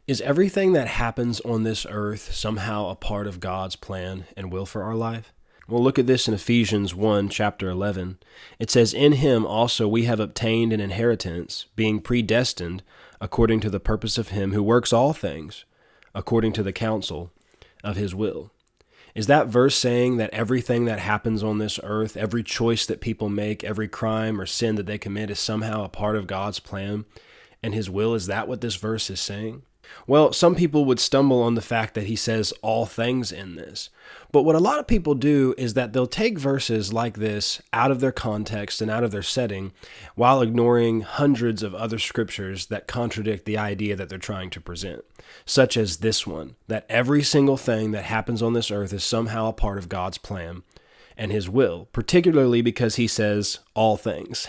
Is everything that happens on this earth somehow a part of God's plan and will for our life? Well, look at this in Ephesians 1, chapter 11. It says, "In him also we have obtained an inheritance, being predestined according to the purpose of him who works all things, according to the counsel of his will." Is that verse saying that everything that happens on this earth, every choice that people make, every crime or sin that they commit is somehow a part of God's plan and his will? Is that what this verse is saying? Well, some people would stumble on the fact that he says all things in this. But what a lot of people do is that they'll take verses like this out of their context and out of their setting while ignoring hundreds of other scriptures that contradict the idea that they're trying to present, such as this one, that every single thing that happens on this earth is somehow a part of God's plan and his will, particularly because he says all things.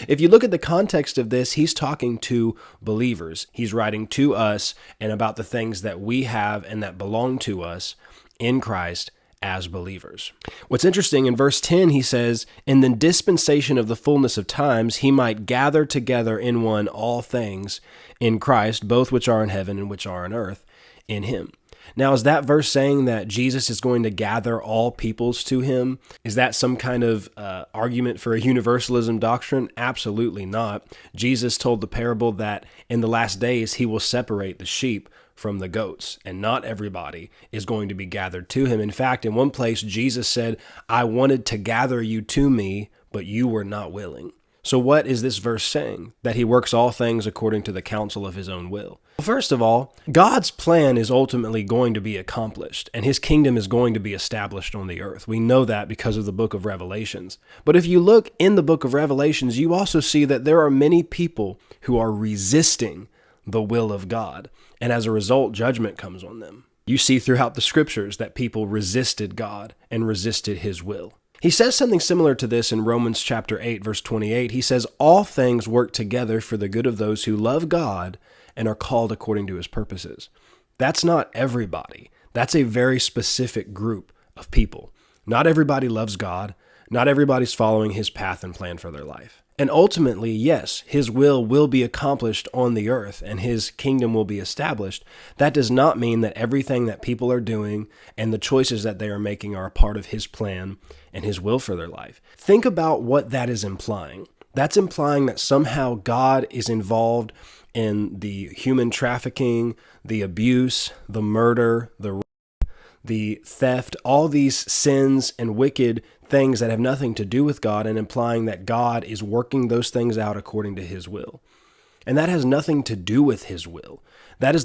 If you look at the context of this, he's talking to believers. He's writing to us and about the things that we have and that belong to us in Christ as believers. What's interesting, in verse 10, he says, "In the dispensation of the fullness of times, he might gather together in one all things in Christ, both which are in heaven and which are on earth, in him." Now, is that verse saying that Jesus is going to gather all peoples to him? Is that some kind of argument for a universalism doctrine? Absolutely not. Jesus told the parable that in the last days he will separate the sheep from the goats, and not everybody is going to be gathered to him. In fact, in one place, Jesus said, "I wanted to gather you to me, but you were not willing." So what is this verse saying? That he works all things according to the counsel of his own will. Well, first of all, God's plan is ultimately going to be accomplished, and his kingdom is going to be established on the earth. We know that because of the book of Revelations. But if you look in the book of Revelations, you also see that there are many people who are resisting the will of God, and as a result, judgment comes on them. You see throughout the scriptures that people resisted God and resisted his will. He says something similar to this in Romans chapter 8, verse 28. He says, "All things work together for the good of those who love God and are called according to his purposes." That's not everybody. That's a very specific group of people. Not everybody loves God. Not everybody's following his path and plan for their life. And ultimately, yes, his will be accomplished on the earth and his kingdom will be established. That does not mean that everything that people are doing and the choices that they are making are a part of his plan and his will for their life. Think about what that is implying. That's implying that somehow God is involved in the human trafficking, the abuse, the murder, the theft, all these sins and wicked things that have nothing to do with God, and implying that God is working those things out according to his will. And that has nothing to do with his will. That is